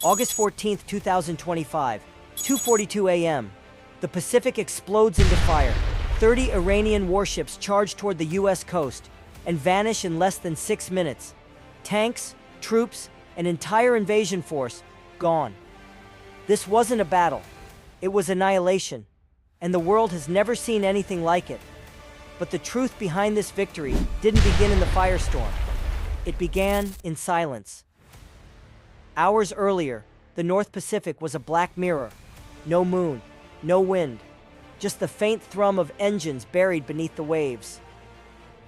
August 14th, 2025, 2:42 a.m. The Pacific explodes into fire. 30 Iranian warships charge toward the U.S. coast and vanish in less than 6 minutes. Tanks, troops, an entire invasion force, gone. This wasn't a battle. It was annihilation, and the world has never seen anything like it. But the truth behind this victory didn't begin in the firestorm. It began in silence. Hours earlier, the North Pacific was a black mirror. No moon, no wind, just the faint thrum of engines buried beneath the waves.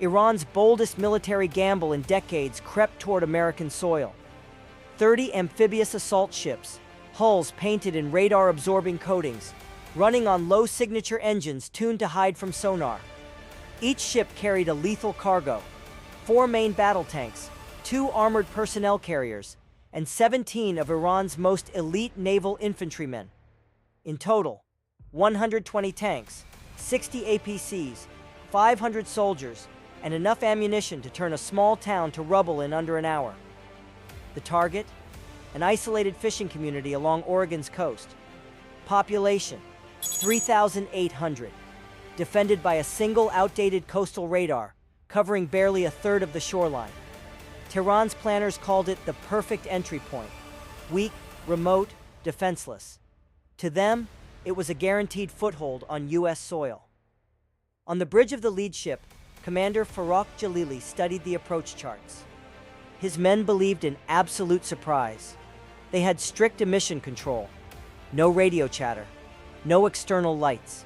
Iran's boldest military gamble in decades crept toward American soil. 30 amphibious assault ships, hulls painted in radar-absorbing coatings, running on low-signature engines tuned to hide from sonar. Each ship carried a lethal cargo: 4 main battle tanks, 2 armored personnel carriers, and 17 of Iran's most elite naval infantrymen. In total, 120 tanks, 60 APCs, 500 soldiers, and enough ammunition to turn a small town to rubble in under an hour. The target? An isolated fishing community along Oregon's coast. Population: 3,800. Defended by a single outdated coastal radar, covering barely a third of the shoreline. Tehran's planners called it the perfect entry point. Weak, remote, defenseless. To them, it was a guaranteed foothold on U.S. soil. On the bridge of the lead ship, Commander Farrokh Jalili studied the approach charts. His men believed in absolute surprise. They had strict emission control, no radio chatter, no external lights.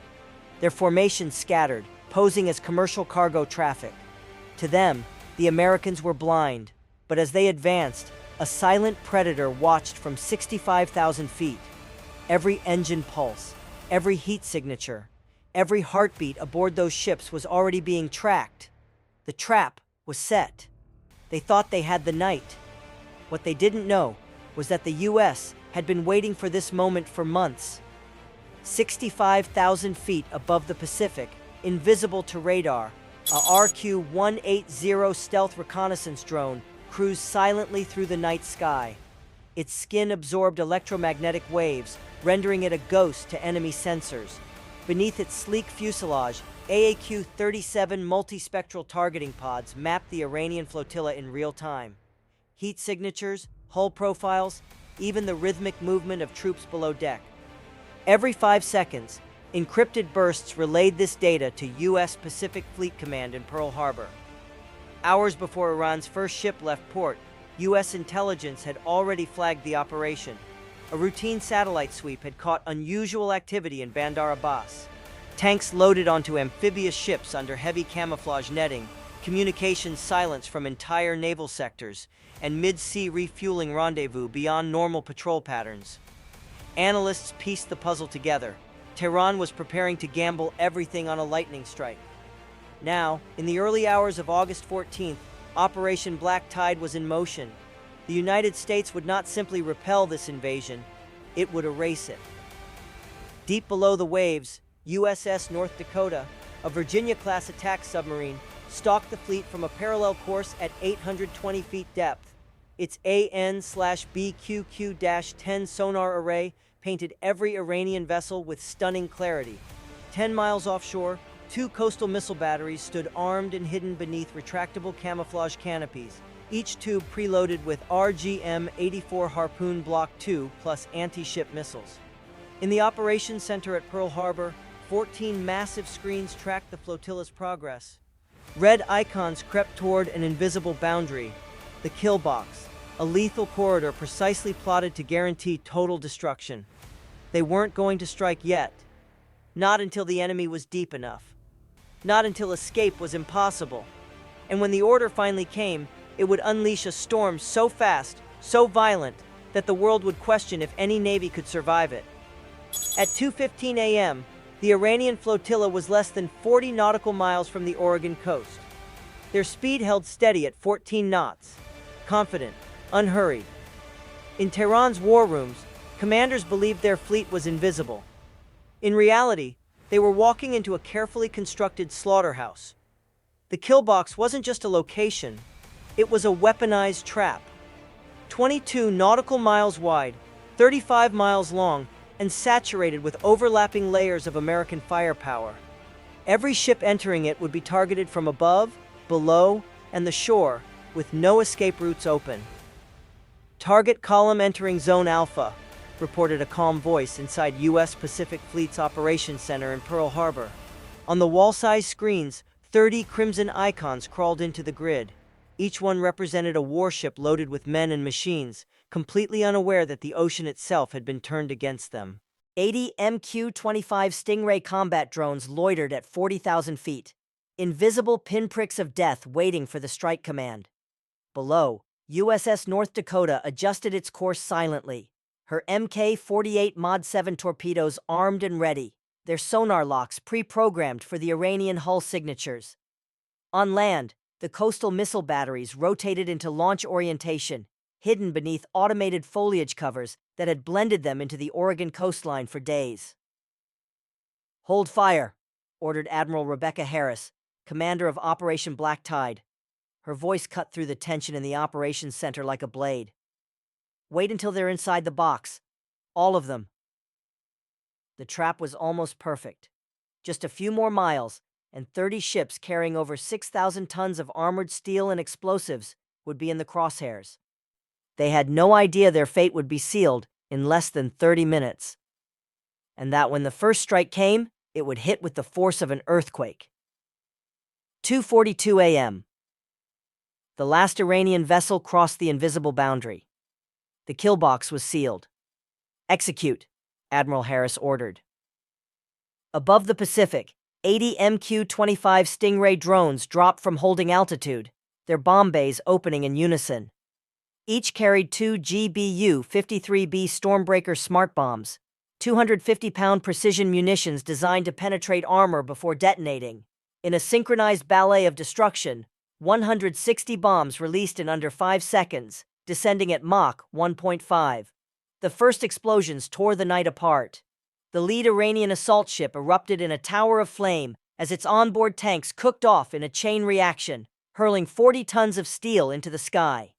Their formation scattered, posing as commercial cargo traffic. To them, the Americans were blind, but as they advanced, a silent predator watched from 65,000 feet. Every engine pulse, every heat signature, every heartbeat aboard those ships was already being tracked. The trap was set. They thought they had the night. What they didn't know was that the U.S. had been waiting for this moment for months. 65,000 feet above the Pacific, invisible to radar, a RQ-180 stealth reconnaissance drone cruised silently through the night sky. Its skin absorbed electromagnetic waves, rendering it a ghost to enemy sensors. Beneath its sleek fuselage, AAQ-37 multispectral targeting pods mapped the Iranian flotilla in real time. Heat signatures, hull profiles, even the rhythmic movement of troops below deck. Every 5 seconds, encrypted bursts relayed this data to U.S. Pacific Fleet Command in Pearl Harbor. Hours before Iran's first ship left port, U.S. intelligence had already flagged the operation. A routine satellite sweep had caught unusual activity in Bandar Abbas. Tanks loaded onto amphibious ships under heavy camouflage netting, communications silenced from entire naval sectors, and mid-sea refueling rendezvous beyond normal patrol patterns. Analysts pieced the puzzle together. Tehran was preparing to gamble everything on a lightning strike. Now, in the early hours of August 14th, Operation Black Tide was in motion. The United States would not simply repel this invasion, it would erase it. Deep below the waves, USS North Dakota, a Virginia-class attack submarine, stalked the fleet from a parallel course at 820 feet depth. Its AN/BQQ-10 sonar array painted every Iranian vessel with stunning clarity. 10 miles offshore, 2 coastal missile batteries stood armed and hidden beneath retractable camouflage canopies, each tube preloaded with RGM-84 Harpoon Block II plus anti-ship missiles. In the operations center at Pearl Harbor, 14 massive screens tracked the flotilla's progress. Red icons crept toward an invisible boundary, the kill box, a lethal corridor precisely plotted to guarantee total destruction. They weren't going to strike yet. Not until the enemy was deep enough. Not until escape was impossible. And when the order finally came, it would unleash a storm so fast, so violent, that the world would question if any navy could survive it. At 2:15 a.m., the Iranian flotilla was less than 40 nautical miles from the Oregon coast. Their speed held steady at 14 knots, confident, unhurried. In Tehran's war rooms, commanders believed their fleet was invisible. In reality, they were walking into a carefully constructed slaughterhouse. The kill box wasn't just a location, it was a weaponized trap. 22 nautical miles wide, 35 miles long and saturated with overlapping layers of American firepower. Every ship entering it would be targeted from above, below, and the shore, with no escape routes open. "Target column entering Zone Alpha," reported a calm voice inside U.S. Pacific Fleet's Operations Center in Pearl Harbor. On the wall-sized screens, 30 crimson icons crawled into the grid. Each one represented a warship loaded with men and machines, completely unaware that the ocean itself had been turned against them. 80 MQ-25 Stingray combat drones loitered at 40,000 feet, invisible pinpricks of death waiting for the strike command. Below, USS North Dakota adjusted its course silently, her Mk-48 Mod 7 torpedoes armed and ready, their sonar locks pre-programmed for the Iranian hull signatures. On land, the coastal missile batteries rotated into launch orientation, hidden beneath automated foliage covers that had blended them into the Oregon coastline for days. "Hold fire," ordered Admiral Rebecca Harris, commander of Operation Black Tide. Her voice cut through the tension in the operations center like a blade. "Wait until they're inside the box. All of them." The trap was almost perfect. Just a few more miles, and 30 ships carrying over 6,000 tons of armored steel and explosives would be in the crosshairs. They had no idea their fate would be sealed in less than 30 minutes. And that when the first strike came, it would hit with the force of an earthquake. 2:42 a.m. The last Iranian vessel crossed the invisible boundary. The kill box was sealed. "Execute," Admiral Harris ordered. Above the Pacific, 80 MQ-25 Stingray drones dropped from holding altitude, their bomb bays opening in unison. Each carried 2 GBU-53B Stormbreaker smart bombs, 250-pound precision munitions designed to penetrate armor before detonating. In a synchronized ballet of destruction, 160 bombs released in under 5 seconds, descending at Mach 1.5. The first explosions tore the night apart. The lead Iranian assault ship erupted in a tower of flame as its onboard tanks cooked off in a chain reaction, hurling 40 tons of steel into the sky.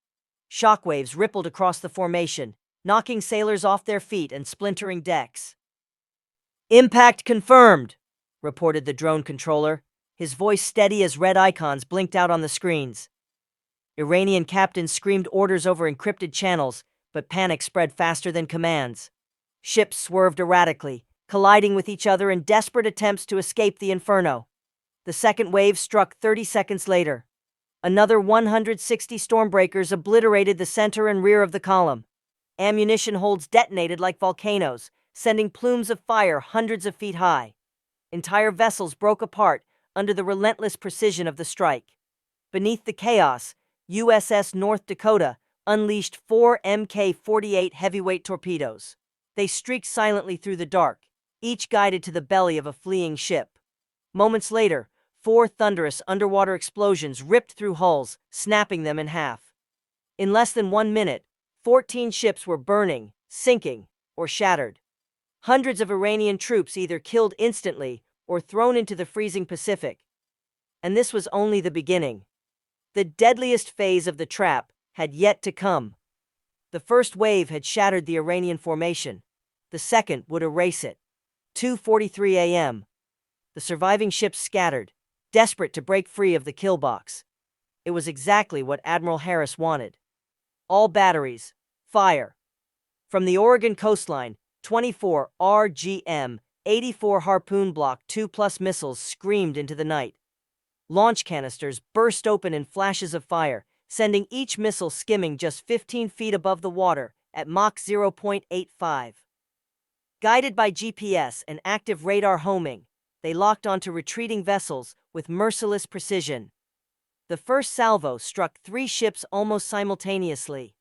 Shockwaves rippled across the formation, knocking sailors off their feet and splintering decks. "Impact confirmed," reported the drone controller, his voice steady as red icons blinked out on the screens. Iranian captains screamed orders over encrypted channels, but panic spread faster than commands. Ships swerved erratically, colliding with each other in desperate attempts to escape the inferno. The second wave struck 30 seconds later. Another 160 Stormbreakers obliterated the center and rear of the column. Ammunition holds detonated like volcanoes, sending plumes of fire hundreds of feet high. Entire vessels broke apart under the relentless precision of the strike. Beneath the chaos, USS North Dakota unleashed 4 Mk-48 heavyweight torpedoes. They streaked silently through the dark, each guided to the belly of a fleeing ship. Moments later, 4 thunderous underwater explosions ripped through hulls, snapping them in half. In less than 1 minute, 14 ships were burning, sinking, or shattered. Hundreds of Iranian troops either killed instantly or thrown into the freezing Pacific. And this was only the beginning. The deadliest phase of the trap had yet to come. The first wave had shattered the Iranian formation. The second would erase it. 2:43 a.m. The surviving ships scattered, desperate to break free of the kill box. It was exactly what Admiral Harris wanted. All batteries, fire. From the Oregon coastline, 24 RGM-84 Harpoon Block 2+ missiles screamed into the night. Launch canisters burst open in flashes of fire, sending each missile skimming just 15 feet above the water at Mach 0.85. Guided by GPS and active radar homing, they locked onto retreating vessels with merciless precision. The first salvo struck 3 ships almost simultaneously.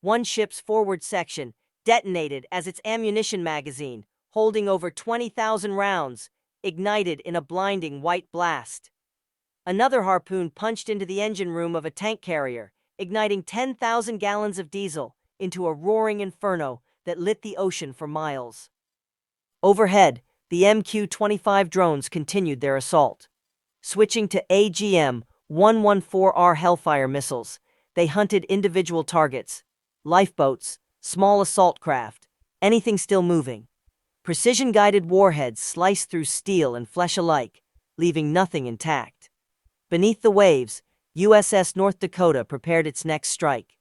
One ship's forward section detonated as its ammunition magazine, holding over 20,000 rounds, ignited in a blinding white blast. Another harpoon punched into the engine room of a tank carrier, igniting 10,000 gallons of diesel into a roaring inferno that lit the ocean for miles. Overhead, the MQ-25 drones continued their assault. Switching to AGM-114R Hellfire missiles, they hunted individual targets, lifeboats, small assault craft, anything still moving. Precision-guided warheads sliced through steel and flesh alike, leaving nothing intact. Beneath the waves, USS North Dakota prepared its next strike.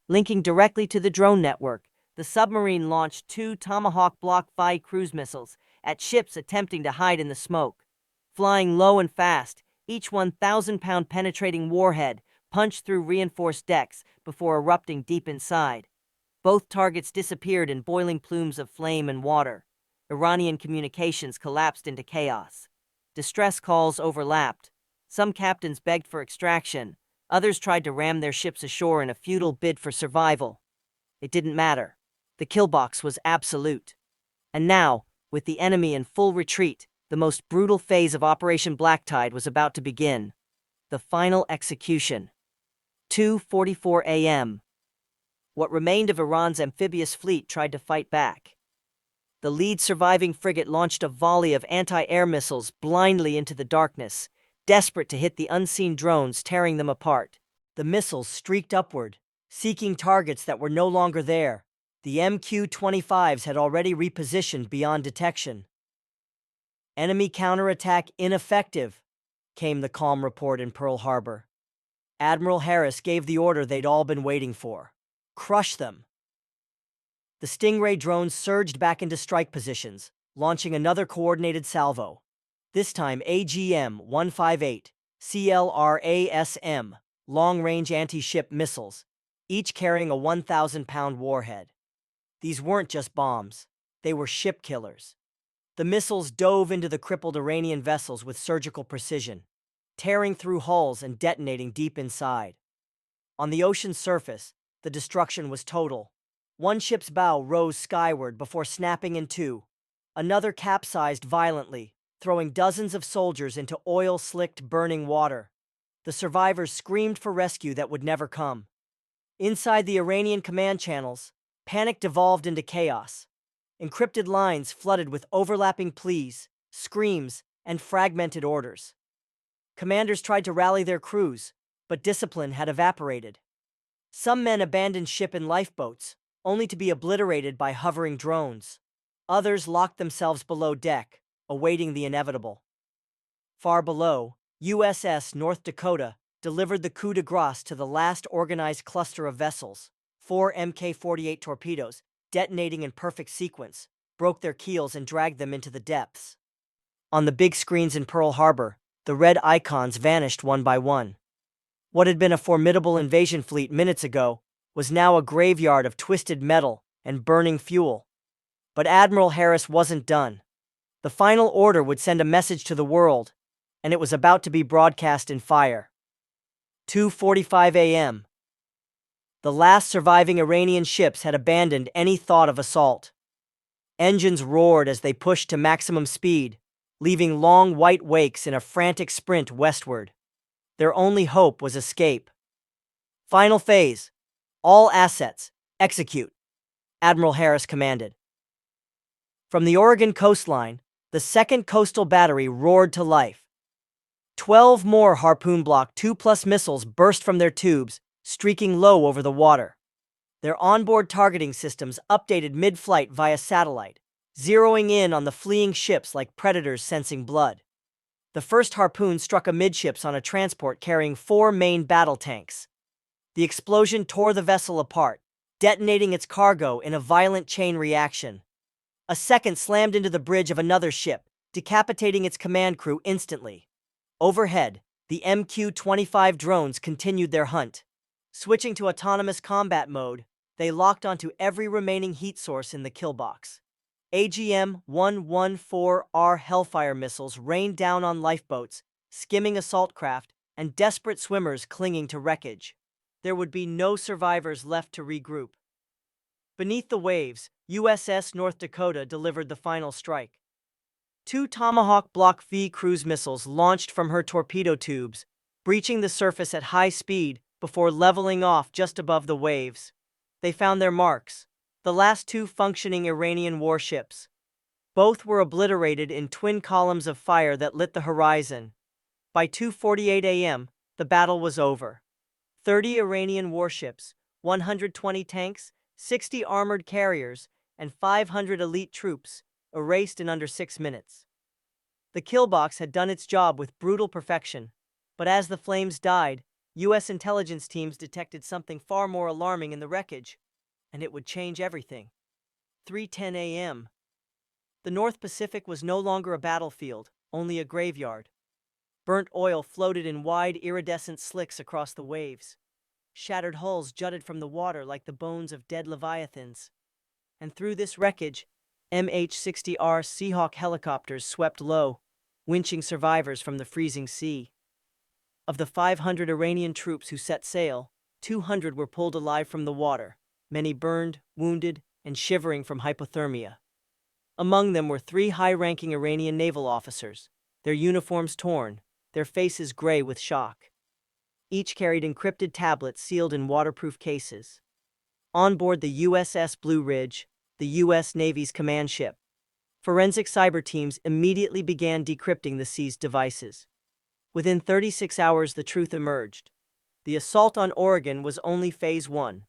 Linking directly to the drone network, the submarine launched 2 Tomahawk Block V cruise missiles at ships attempting to hide in the smoke. Flying low and fast, each 1,000-pound penetrating warhead punched through reinforced decks before erupting deep inside. Both targets disappeared in boiling plumes of flame and water. Iranian communications collapsed into chaos. Distress calls overlapped. Some captains begged for extraction. Others tried to ram their ships ashore in a futile bid for survival. It didn't matter. The kill box was absolute. And now, with the enemy in full retreat, the most brutal phase of Operation Blacktide was about to begin. The final execution. 2:44 a.m. What remained of Iran's amphibious fleet tried to fight back. The lead surviving frigate launched a volley of anti-air missiles blindly into the darkness, desperate to hit the unseen drones tearing them apart. The missiles streaked upward, seeking targets that were no longer there. The MQ-25s had already repositioned beyond detection. Enemy counterattack ineffective, came the calm report in Pearl Harbor. Admiral Harris gave the order they'd all been waiting for. Crush them. The Stingray drones surged back into strike positions, launching another coordinated salvo. This time AGM-158, CLRASM, long-range anti-ship missiles, each carrying a 1,000-pound warhead. These weren't just bombs, they were ship killers. The missiles dove into the crippled Iranian vessels with surgical precision, tearing through hulls and detonating deep inside. On the ocean's surface, the destruction was total. One ship's bow rose skyward before snapping in two. Another capsized violently, throwing dozens of soldiers into oil-slicked, burning water. The survivors screamed for rescue that would never come. Inside the Iranian command channels, panic devolved into chaos. Encrypted lines flooded with overlapping pleas, screams, and fragmented orders. Commanders tried to rally their crews, but discipline had evaporated. Some men abandoned ship in lifeboats, only to be obliterated by hovering drones. Others locked themselves below deck, awaiting the inevitable. Far below, USS North Dakota delivered the coup de grace to the last organized cluster of vessels. 4 Mk-48 torpedoes, detonating in perfect sequence, broke their keels and dragged them into the depths. On the big screens in Pearl Harbor, the red icons vanished one by one. What had been a formidable invasion fleet minutes ago was now a graveyard of twisted metal and burning fuel. But Admiral Harris wasn't done. The final order would send a message to the world, and it was about to be broadcast in fire. 2:45 a.m. The last surviving Iranian ships had abandoned any thought of assault. Engines roared as they pushed to maximum speed, leaving long white wakes in a frantic sprint westward. Their only hope was escape. Final phase. All assets, execute, Admiral Harris commanded. From the Oregon coastline, the 2nd Coastal Battery roared to life. 12 more Harpoon Block 2+ missiles burst from their tubes, streaking low over the water. Their onboard targeting systems updated mid-flight via satellite, zeroing in on the fleeing ships like predators sensing blood. The first Harpoon struck amidships on a transport carrying 4 main battle tanks. The explosion tore the vessel apart, detonating its cargo in a violent chain reaction. A second slammed into the bridge of another ship, decapitating its command crew instantly. Overhead, the MQ-25 drones continued their hunt. Switching to autonomous combat mode, they locked onto every remaining heat source in the kill box. AGM-114R Hellfire missiles rained down on lifeboats, skimming assault craft, and desperate swimmers clinging to wreckage. There would be no survivors left to regroup. Beneath the waves, USS North Dakota delivered the final strike. 2 Tomahawk Block V cruise missiles launched from her torpedo tubes, breaching the surface at high speed before leveling off just above the waves. They found their marks, the last 2 functioning Iranian warships. Both were obliterated in twin columns of fire that lit the horizon. By 2:48 a.m., the battle was over. 30 Iranian warships, 120 tanks, 60 armored carriers, and 500 elite troops, erased in under 6 minutes. The kill box had done its job with brutal perfection, but as the flames died, U.S. intelligence teams detected something far more alarming in the wreckage, and it would change everything. 3:10 a.m. The North Pacific was no longer a battlefield, only a graveyard. Burnt oil floated in wide, iridescent slicks across the waves. Shattered hulls jutted from the water like the bones of dead leviathans. And through this wreckage, MH-60R Seahawk helicopters swept low, winching survivors from the freezing sea. Of the 500 Iranian troops who set sail, 200 were pulled alive from the water, many burned, wounded, and shivering from hypothermia. Among them were 3 high-ranking Iranian naval officers, their uniforms torn, their faces gray with shock. Each carried encrypted tablets sealed in waterproof cases. On board the USS Blue Ridge, the U.S. Navy's command ship, forensic cyber teams immediately began decrypting the seized devices. Within 36 hours, the truth emerged. The assault on Oregon was only Phase 1.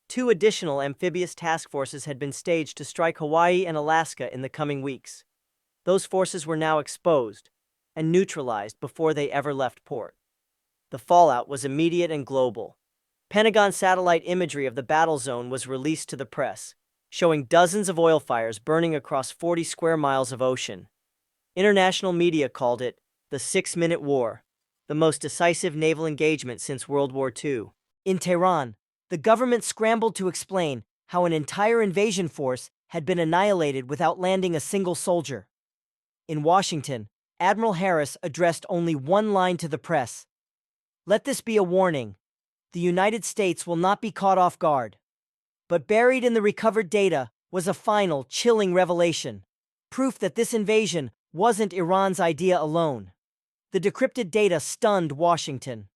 2 additional amphibious task forces had been staged to strike Hawaii and Alaska in the coming weeks. Those forces were now exposed and neutralized before they ever left port. The fallout was immediate and global. Pentagon satellite imagery of the battle zone was released to the press, showing dozens of oil fires burning across 40 square miles of ocean. International media called it the 6-minute war, the most decisive naval engagement since World War II. In Tehran, the government scrambled to explain how an entire invasion force had been annihilated without landing a single soldier. In Washington, Admiral Harris addressed only one line to the press: "Let this be a warning. The United States will not be caught off guard." But buried in the recovered data was a final, chilling revelation, proof that this invasion wasn't Iran's idea alone. The decrypted data stunned Washington.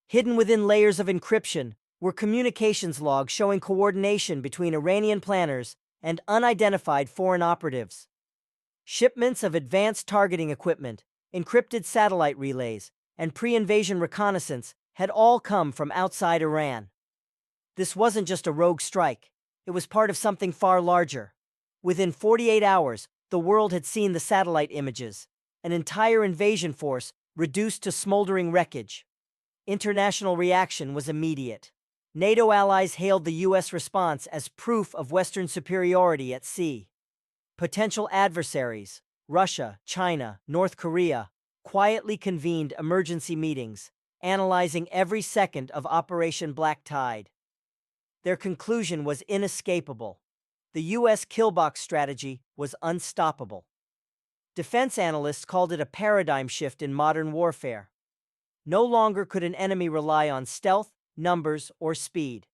Hidden within layers of encryption were communications logs showing coordination between Iranian planners and unidentified foreign operatives. Shipments of advanced targeting equipment, encrypted satellite relays, and pre-invasion reconnaissance had all come from outside Iran. This wasn't just a rogue strike, it was part of something far larger. Within 48 hours, the world had seen the satellite images, an entire invasion force reduced to smoldering wreckage. International reaction was immediate. NATO allies hailed the U.S. response as proof of Western superiority at sea. Potential adversaries, Russia, China, North Korea, quietly convened emergency meetings, analyzing every second of Operation Black Tide. Their conclusion was inescapable. The U.S. killbox strategy was unstoppable. Defense analysts called it a paradigm shift in modern warfare. No longer could an enemy rely on stealth, numbers, or speed.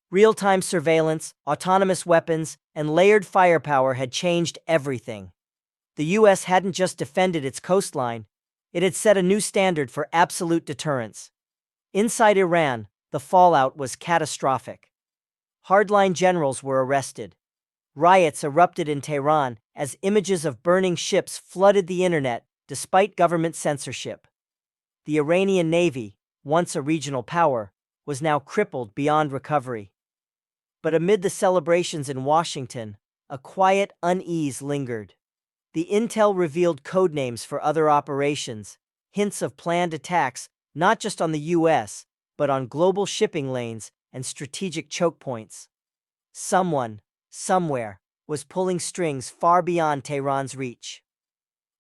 Real-time surveillance, autonomous weapons, and layered firepower had changed everything. The U.S. hadn't just defended its coastline, it had set a new standard for absolute deterrence. Inside Iran, the fallout was catastrophic. Hardline generals were arrested. Riots erupted in Tehran as images of burning ships flooded the internet despite government censorship. The Iranian Navy, once a regional power, was now crippled beyond recovery. But amid the celebrations in Washington, a quiet unease lingered. The intel revealed codenames for other operations, hints of planned attacks not just on the U.S., but on global shipping lanes and strategic choke points. Someone, somewhere, was pulling strings far beyond Tehran's reach.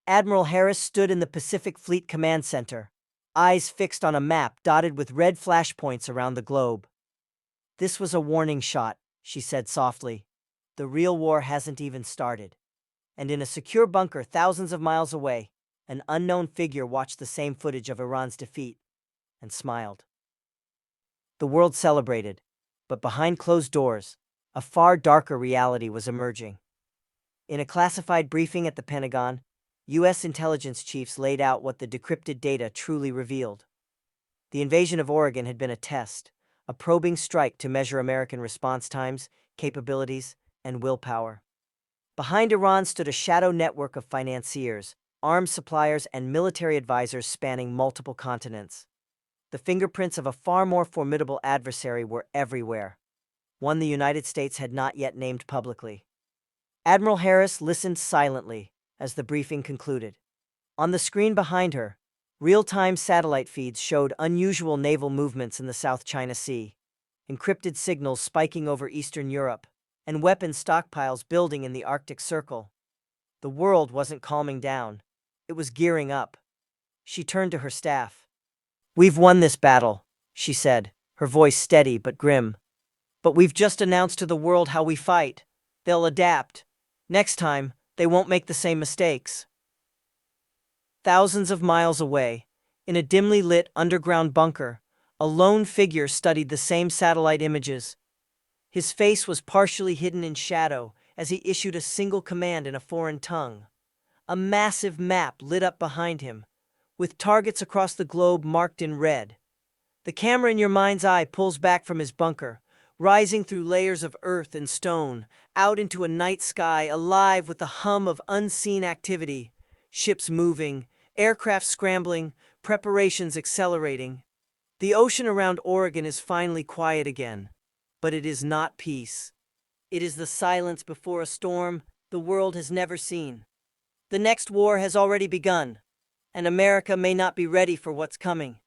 Admiral Harris stood in the Pacific Fleet Command Center, eyes fixed on a map dotted with red flashpoints around the globe. "This was a warning shot," she said softly. "The real war hasn't even started." And in a secure bunker thousands of miles away, an unknown figure watched the same footage of Iran's defeat and smiled. The world celebrated, but behind closed doors, a far darker reality was emerging. In a classified briefing at the Pentagon, U.S. intelligence chiefs laid out what the decrypted data truly revealed. The invasion of Oregon had been a test, a probing strike to measure American response times, capabilities, and willpower. Behind Iran stood a shadow network of financiers, arms suppliers, and military advisors spanning multiple continents. The fingerprints of a far more formidable adversary were everywhere. one the United States had not yet named publicly. Admiral Harris listened silently as the briefing concluded. On the screen behind her, real-time satellite feeds showed unusual naval movements in the South China Sea, encrypted signals spiking over Eastern Europe, and weapon stockpiles building in the Arctic Circle. The world wasn't calming down. It was gearing up. She turned to her staff. "We've won this battle," she said, her voice steady but grim. "But we've just announced to the world how we fight. They'll adapt. Next time, they won't make the same mistakes." Thousands of miles away, in a dimly lit underground bunker, a lone figure studied the same satellite images. His face was partially hidden in shadow as he issued a single command in a foreign tongue. A massive map lit up behind him, with targets across the globe marked in red. The camera in your mind's eye pulls back from his bunker, rising through layers of earth and stone, out into a night sky alive with the hum of unseen activity. Ships moving, aircraft scrambling, preparations accelerating. The ocean around Oregon is finally quiet again, but it is not peace. It is the silence before a storm the world has never seen. The next war has already begun, and America may not be ready for what's coming.